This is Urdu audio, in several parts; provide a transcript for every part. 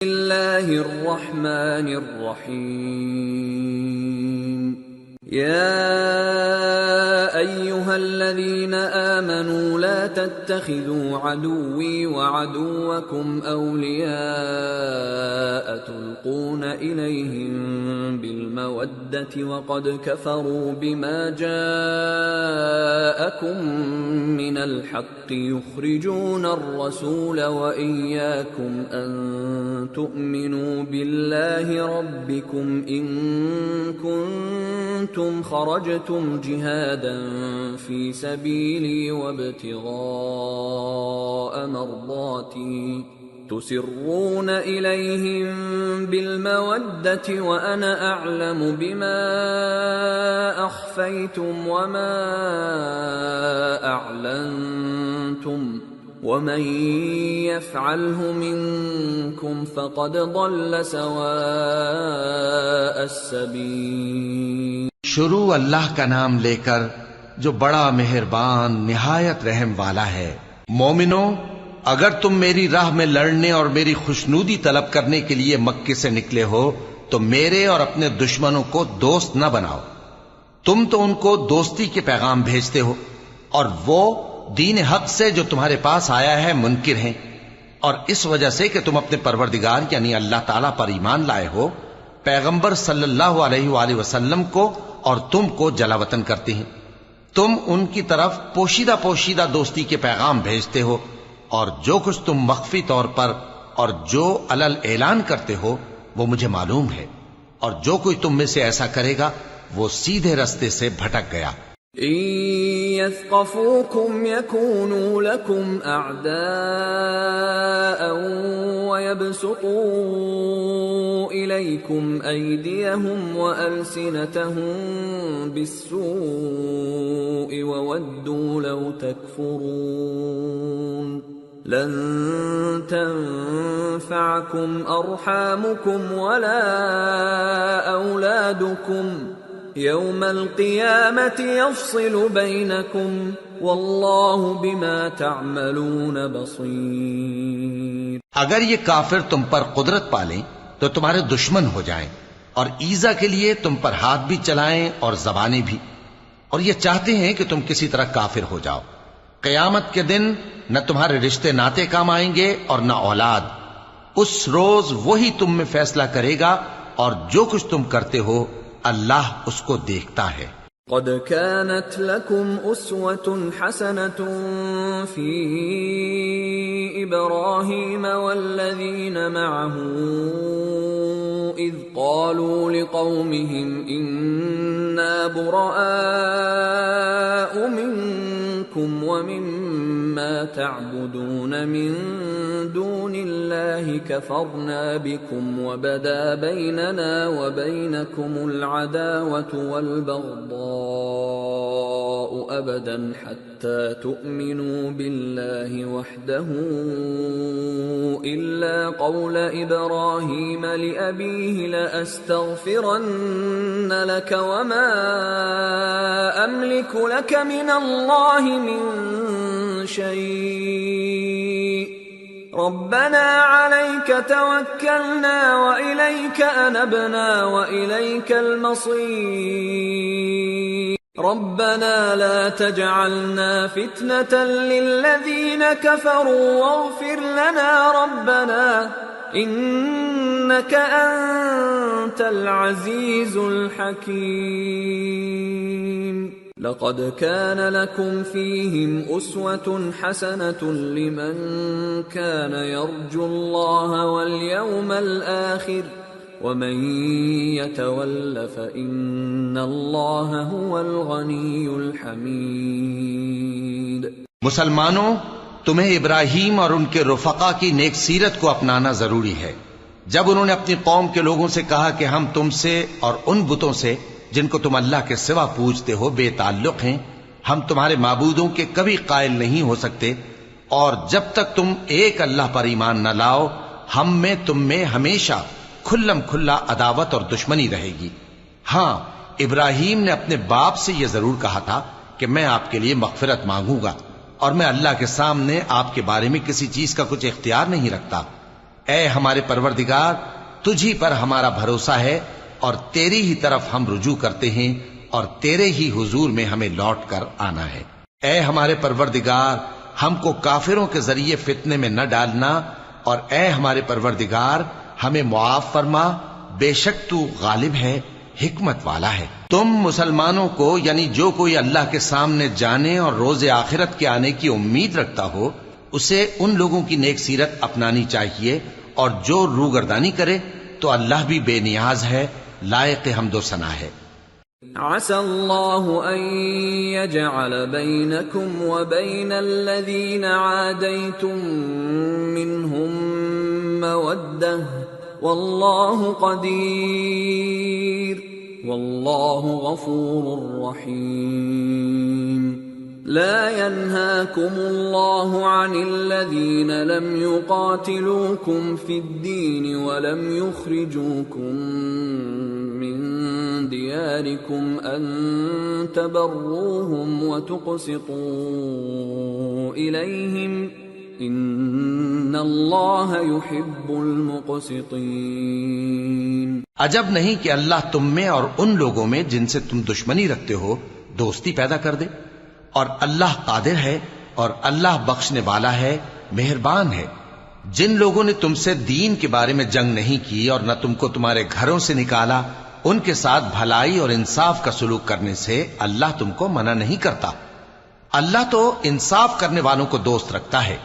اللہ الرحمن الرحیم يا أيها الذين آمنوا لا تتخذوا عدوي وعدوكم أولياء تلقون إليهم بالمودة وقد كفروا بما جاءكم من الحق يخرجون الرسول وإياكم أن تؤمنوا بالله ربكم إن كنتم خرجتم جهادا في سبيلي وابتغاء مرضاتي تسرون إليهم بالمودة وأنا أعلم بما أخفيتم وما أعلنتم ومن يفعله منكم فقد ضل سواء السبيل۔ شروع اللہ کا نام لے کر جو بڑا مہربان نہایت رحم والا ہے۔ مومنو، اگر تم میری راہ میں لڑنے اور میری خوشنودی طلب کرنے کے لیے مکے سے نکلے ہو تو میرے اور اپنے دشمنوں کو دوست نہ بناؤ۔ تم تو ان کو دوستی کے پیغام بھیجتے ہو اور وہ دین حق سے جو تمہارے پاس آیا ہے منکر ہیں، اور اس وجہ سے کہ تم اپنے پروردگار یعنی اللہ تعالیٰ پر ایمان لائے ہو، پیغمبر صلی اللہ علیہ وآلہ وسلم کو اور تم کو جلا وطن کرتے ہیں۔ تم ان کی طرف پوشیدہ پوشیدہ دوستی کے پیغام بھیجتے ہو، اور جو کچھ تم مخفی طور پر اور جو علل اعلان کرتے ہو وہ مجھے معلوم ہے، اور جو کوئی تم میں سے ایسا کرے گا وہ سیدھے رستے سے بھٹک گیا۔ إن يثقفوكم يكونوا لكم أعداء ويبسطوا إليكم أيديهم وألسنتهم بالسوء وودوا لو تكفرون لن تنفعكم أرحامكم ولا أولادكم يوم القيامة يفصل بينكم والله بما تعملون بصير۔ اگر یہ کافر تم پر قدرت پالیں تو تمہارے دشمن ہو جائیں، اور ایذا کے لیے تم پر ہاتھ بھی چلائیں اور زبانیں بھی، اور یہ چاہتے ہیں کہ تم کسی طرح کافر ہو جاؤ۔ قیامت کے دن نہ تمہارے رشتے ناتے کام آئیں گے اور نہ اولاد۔ اس روز وہی تم میں فیصلہ کرے گا، اور جو کچھ تم کرتے ہو اللہ اس کو دیکھتا ہے۔ قد كانت لكم أسوة حسنة في إبراهيم والذين معه إذ قالوا لقومهم إنا براء منكم ومما تعبدون من دون الله كفرنا بكم وبدا بيننا وبينكم العداوة والبغضاء أبدا حتى تؤمنوا بالله وحده إلا قول إبراهيم لأبيه لأستغفرن لك وما أملك لك من الله من شيء ربنا عليك توكلنا وإليك أنبنا وإليك المصير ربنا لا تجعلنا فتنة للذين كفروا واغفر لنا ربنا إنك أنت العزيز الحكيم۔ لقد كان لكم فيهم أسوة حسنة لمن كان يرجو الله واليوم الآخر ومن يتول فإن الله هو الغني الحميد۔ مسلمانوں، تمہیں ابراہیم اور ان کے رفقا کی نیک سیرت کو اپنانا ضروری ہے۔ جب انہوں نے اپنی قوم کے لوگوں سے کہا کہ ہم تم سے اور ان بتوں سے جن کو تم اللہ کے سوا پوجتے ہو بے تعلق ہیں، ہم تمہارے معبودوں کے کبھی قائل نہیں ہو سکتے، اور جب تک تم ایک اللہ پر ایمان نہ لاؤ ہم میں تم میں ہمیشہ کھلم کھلا عداوت اور دشمنی رہے گی۔ ہاں، ابراہیم نے اپنے باپ سے یہ ضرور کہا تھا کہ میں آپ کے لیے مغفرت مانگوں گا، اور میں اللہ کے سامنے آپ کے بارے میں کسی چیز کا کچھ اختیار نہیں رکھتا۔ اے ہمارے پروردگار تجھی پر ہمارا بھروسہ ہے اور تیری ہی طرف ہم رجوع کرتے ہیں اور تیرے ہی حضور میں ہمیں لوٹ کر آنا ہے۔ اے ہمارے پروردگار ہم کو کافروں کے ذریعے فتنے میں نہ ڈالنا، اور اے ہمارے پروردگار ہمیں معاف فرما، بے شک تو غالب ہے، حکمت والا ہے۔ تم مسلمانوں کو یعنی جو کوئی اللہ کے سامنے جانے اور روز آخرت کے آنے کی امید رکھتا ہو اسے ان لوگوں کی نیک سیرت اپنانی چاہیے، اور جو روگردانی کرے تو اللہ بھی بے نیاز ہے، لائق حمد و ثنا ہے۔ عسى الله أن يجعل بينكم وبين الذين عاديتم منهم مودة والله قدير والله غفور رحيم لا ينهاكم الله عن الذين لم يقاتلوكم في الدين ولم يخرجوكم من دياركم أن تبروهم وتقسطوا إليهم إن الله يحب المقسطين۔ عجب نہیں کہ اللہ تم میں اور ان لوگوں میں جن سے تم دشمنی رکھتے ہو دوستی پیدا کر دے، اور اللہ قادر ہے اور اللہ بخشنے والا ہے، مہربان ہے۔ جن لوگوں نے تم سے دین کے بارے میں جنگ نہیں کی اور نہ تم کو تمہارے گھروں سے نکالا، ان کے ساتھ بھلائی اور انصاف کا سلوک کرنے سے اللہ تم کو منع نہیں کرتا۔ اللہ تو انصاف کرنے والوں کو دوست رکھتا ہے۔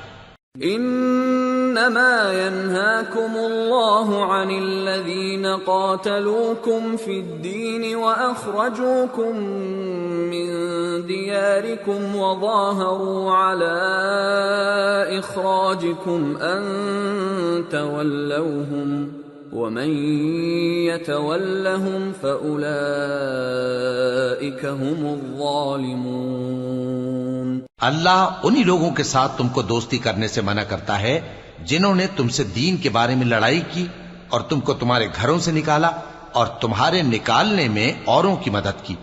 انما ينهاكم الله عن الذين قاتلوكم في الدين واخرجوكم من دياركم وظاهروا على اخراجكم ان تولوهم ومن يتولهم فاولئك هم الظالمون۔ اللہ انہی لوگوں کے ساتھ تم کو دوستی کرنے سے منع کرتا ہے جنہوں نے تم سے دین کے بارے میں لڑائی کی اور تم کو تمہارے گھروں سے نکالا اور تمہارے نکالنے میں اوروں کی مدد کی،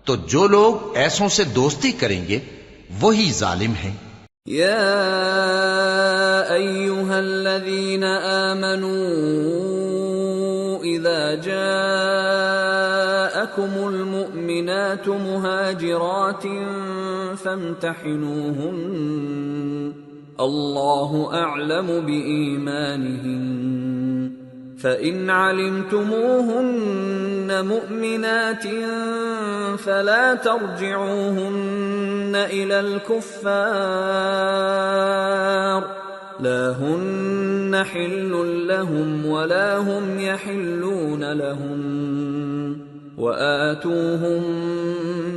تو جو لوگ ایسوں سے دوستی کریں گے وہی ظالم ہیں۔ یا ایھا الذین آمنوا اذا جاءکم المؤمنات مہاجرات فامتحنوہن اللہ اعلم بإیمانہن فإن علمتموهن مؤمنات فلا ترجعوهن إلى الكفار لا هن حل لهم ولا هم يحلون لهم وآتوهم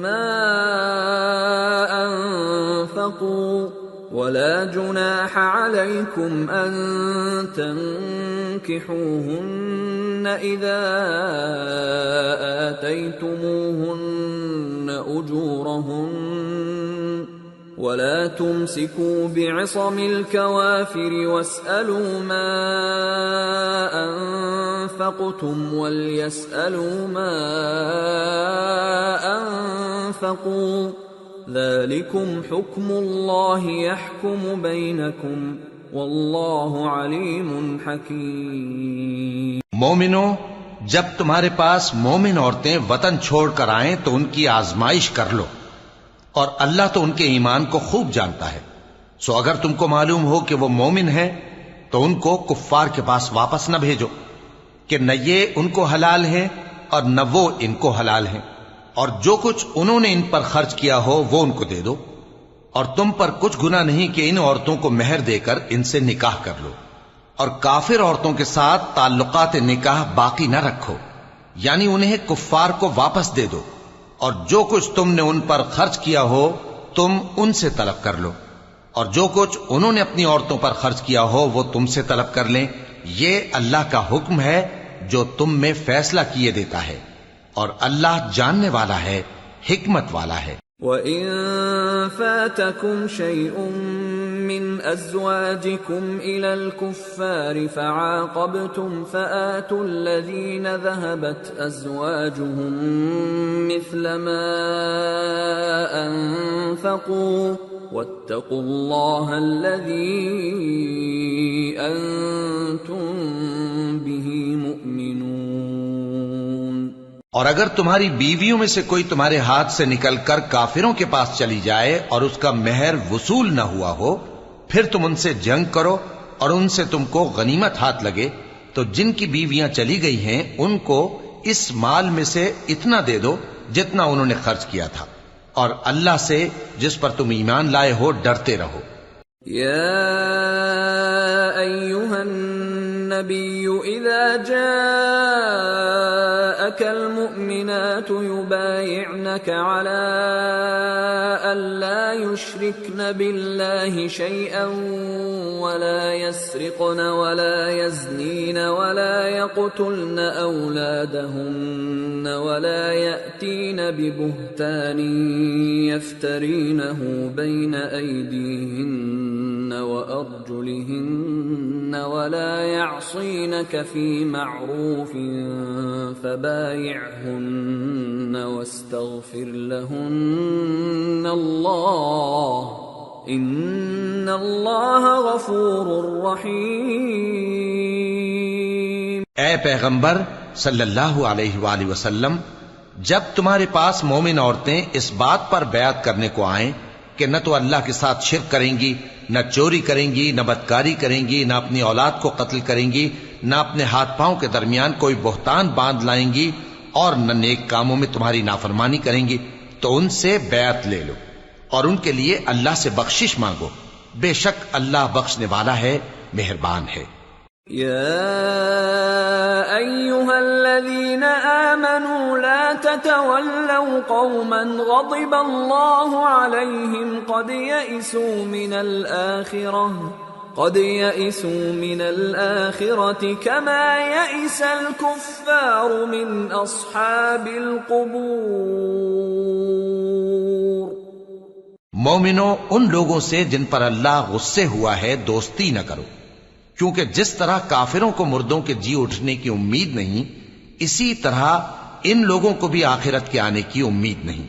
ما أنفقوا ولا جناح عليكم أن تنكحوهن إذا آتيتموهن أجورهن ولا تمسكوا بعصم الكوافر واسألوا ما أنفقتم وليسألوا ما أنفقوا ذلكم حكم الله يحكم بينكم والله عليم حكيم۔ مومنو، جب تمہارے پاس مومن عورتیں وطن چھوڑ کر آئیں تو ان کی آزمائش کر لو، اور اللہ تو ان کے ایمان کو خوب جانتا ہے۔ سو اگر تم کو معلوم ہو کہ وہ مومن ہیں تو ان کو کفار کے پاس واپس نہ بھیجو کہ نہ یہ ان کو حلال ہیں اور نہ وہ ان کو حلال ہیں، اور جو کچھ انہوں نے ان پر خرچ کیا ہو وہ ان کو دے دو، اور تم پر کچھ گناہ نہیں کہ ان عورتوں کو مہر دے کر ان سے نکاح کر لو، اور کافر عورتوں کے ساتھ تعلقات نکاح باقی نہ رکھو، یعنی انہیں کفار کو واپس دے دو، اور جو کچھ تم نے ان پر خرچ کیا ہو تم ان سے طلب کر لو، اور جو کچھ انہوں نے اپنی عورتوں پر خرچ کیا ہو وہ تم سے طلب کر لیں۔ یہ اللہ کا حکم ہے جو تم میں فیصلہ کیے دیتا ہے، اور اللہ جاننے والا ہے، حکمت والا ہے۔ وَإِن فَاتَكُمْ شَيْءٌ من أزواجكم إلى الكفار فعاقبتم فآتوا الذين ذهبت أزواجهم مثل ما أنفقوا واتقوا الله الذي أنتم به مؤمنون۔ اور اگر تمہاری بیویوں میں سے کوئی تمہارے ہاتھ سے نکل کر کافروں کے پاس چلی جائے اور اس کا مہر وصول نہ ہوا ہو، پھر تم ان سے جنگ کرو اور ان سے تم کو غنیمت ہاتھ لگے، تو جن کی بیویاں چلی گئی ہیں ان کو اس مال میں سے اتنا دے دو جتنا انہوں نے خرچ کیا تھا، اور اللہ سے جس پر تم ایمان لائے ہو ڈرتے رہو۔ یا ایھا النبی اذا جاءك المؤمنات يبايعنك على ألا يشركن بالله شيئا ولا يسرقن ولا يزنين ولا يقتلن أولادهن ولا يأتين ببهتان يفترينه بين أيديهن وأرجلهن ولا يعصينك في معروف فبايعهن واستغفر لهن الله ان اللہ غفور رحیم۔ اے پیغمبر صلی اللہ علیہ وآلہ وسلم، جب تمہارے پاس مومن عورتیں اس بات پر بیعت کرنے کو آئیں کہ نہ تو اللہ کے ساتھ شرک کریں گی، نہ چوری کریں گی، نہ بدکاری کریں گی، نہ اپنی اولاد کو قتل کریں گی، نہ اپنے ہاتھ پاؤں کے درمیان کوئی بہتان باندھ لائیں گی، اور نہ نیک کاموں میں تمہاری نافرمانی کریں گی، تو ان سے بیعت لے لو اور ان کے لیے اللہ سے بخشش مانگو، بے شک اللہ بخشنے والا ہے، مہربان ہے۔ يا أيها الذين آمنوا لا تتولوا قوما غضب الله عليهم قد يئسوا من الآخرة كما يئس الكفار من أصحاب القبور۔ مومنو، ان لوگوں سے جن پر اللہ غصے ہوا ہے دوستی نہ کرو، کیونکہ جس طرح کافروں کو مردوں کے جی اٹھنے کی امید نہیں، اسی طرح ان لوگوں کو بھی آخرت کے آنے کی امید نہیں۔